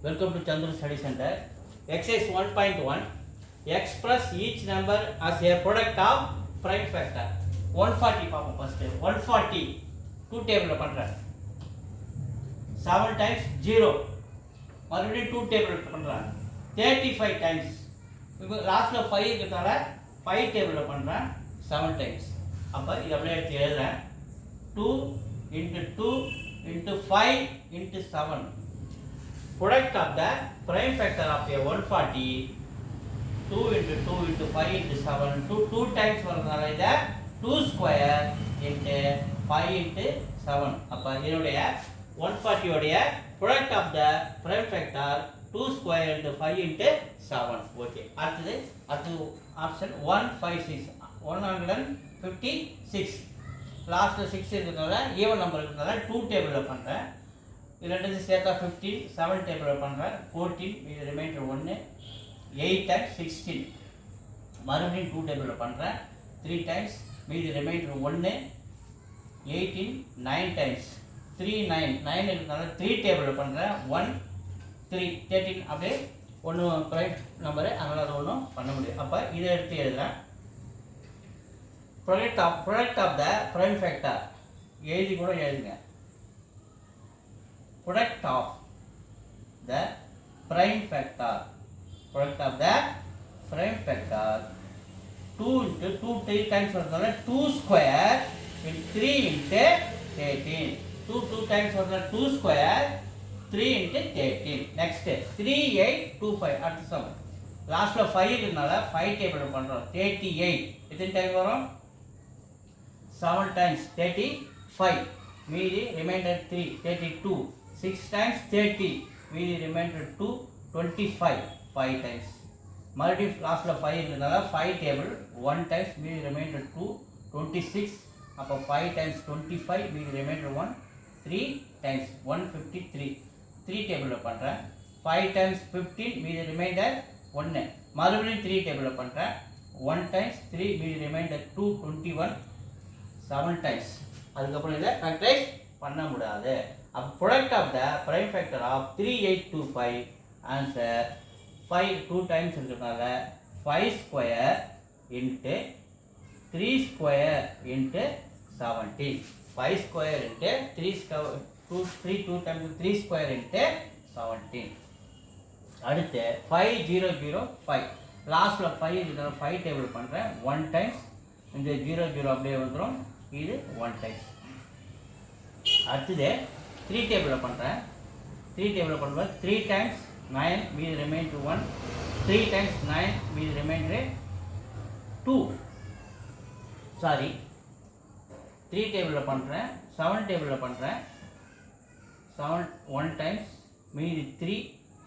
Welcome to Chandru Study Center. Exercise 1.1. Express each number as a product of prime factor. 140 பாப்போம் first. 140 2 டேபிள்ல பண்றேன். 7 times 0. மறுபடியும் 2 டேபிள்ல பண்றேன். 35 times. இப்போ லாஸ்ட்ல 5 இருக்கதால 5 டேபிள்ல பண்றேன் 7 times. அப்ப இத அப்படியே எடுத்து எழுதுறேன். 2 into 2 into 5 into 7. Product of the prime factor of a 140 2 into 2 into 5 into 7 2 times வரதுனால இத 2 square into 5 into 7 அப்ப இதனுடைய 140 உடைய product of the prime factor 2 square into 5 into 7 okay அடுத்து ஆப்ஷன் 156 156 லாஸ்ட்ல 6 இருக்குறதால ஈவன் நம்பர் இருக்குறதால 2 டேபிள்ல பண்றேன் இரண்டு சேர்த்தா 15 7 டேபிள்ல பண்றேன் 14 மீதி ரிமைண்டர் 1 8 and 16 மறுபடியும் 2 டேபிள்ல பண்றேன் 3 times மீதி ரிமைண்டர் 1 18 9 times 3 9 9 இருக்கனால 3 டேபிள்ல பண்றேன் 1 3 13 அப்படியே ஒன்னு பிரைம் நம்பர் அதனால அது ஒண்ணும் பண்ண முடியாது அப்ப இத எடுத்து எழுதுறேன் product of the prime factor எழுதி கூட எழுதுங்க product of the prime factor 2 into 2 3 times வரதுனால 2 square into 3 into 13 2 times வரதுனால 2 square 3 into 13 next 3825 அடுத்த சம் லாஸ்ட்ல 5 இருக்கனால 5 டேபிள் பண்றோம் 38 எத்தனை டைம் வரும் 7 times 35 மீதி ரிமைண்டர் 3 32 6 times 30 மீதி ரிமைண்டர் 2 25 5 times மறுபடியும் லாஸ்ட்ல 5 இருக்கனால 5 டேபிள் 1 times மீதி ரிமைண்டர் 2 26 அப்ப 5 times 25 மீதி ரிமைண்டர் 1 3 times 153 3 டேபிள்ல பண்றேன் 5 times 15 மீதி ரிமைண்டர் 1 மறுபடியும் 3 டேபிள்ல பண்றேன் 1 times 3 மீதி ரிமைண்டர் 2 21 7 times அதுக்கு அப்புறம் இத ஃபேக்டரைஸ் பண்ண முடியாது அப்ப product of the prime factor of 3825 answer 5 2 times இருக்கனால 5 square into 3 square into 17 5 square into 2 times 3 square into 17 அடுத்து 5005 லாஸ்ட்ல 5 இருக்கனால 5 டேபிள் பண்றேன் 1 times இந்த 00 அப்படியே வந்துரும் இது 1 times அடுத்து 3 டேபிள்ல பண்றேன் 3 டேபிள்ல பண்ணும்போது 3 times 9 மீதி ரிமைண்டர் 1 3 times 9 மீதி ரிமைண்டர் 2 சாரி 3 டேபிள்ல பண்றேன் 7 டேபிள்ல பண்றேன் 7 1 times மீதி 3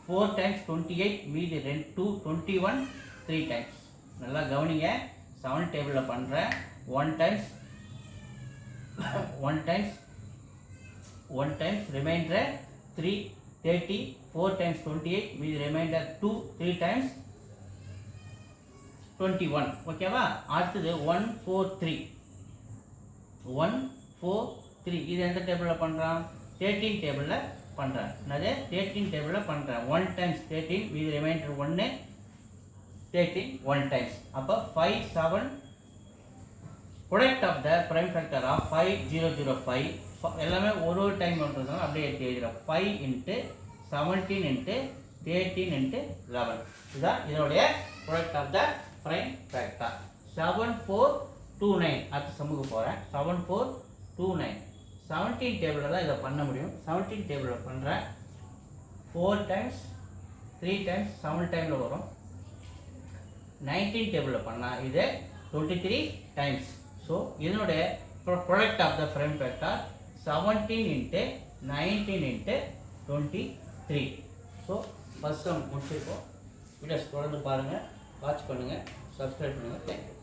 4 times 28 மீதி 2 21 3 times நல்லா கவனிங்க 7 டேபிள்ல பண்றேன் 1 times remainder 3 30 4 times 28 மீதி remainder 2 3 times 21 ஓகேவா அடுத்து 143 இது எந்த டேபிள்ல பண்றோம் 13 டேபிள்ல பண்றேன் என்னது 13 டேபிள்ல பண்றேன் 1 times 13 மீதி remainder 1 13 1 times அப்ப 5 7 product of the prime factor of 5005 எல்லாமே ஒரு டைம் பண்றதுனால அப்படியே எழுதுறோம் 5 into 17 into 13 into 11 இதுதான் இதோட product of the prime factor 7429 அடுத்த சம்முக்கு போறேன் 7429 17 டேபிள்ல தான் இத பண்ண முடியும் 17 டேபிள்ல பண்றேன் 4 times 3 times 7 டைம்ல வரும் 19 டேபிள்ல பண்ணா இது 23 times so இதனோட product of the prime factor 17 into 19 into 23 so first sum முடிச்சிருக்கோம் வீடியோஸ் தொடர்ந்து பாருங்க வாட்ச் பண்ணுங்க subscribe பண்ணுங்க thank you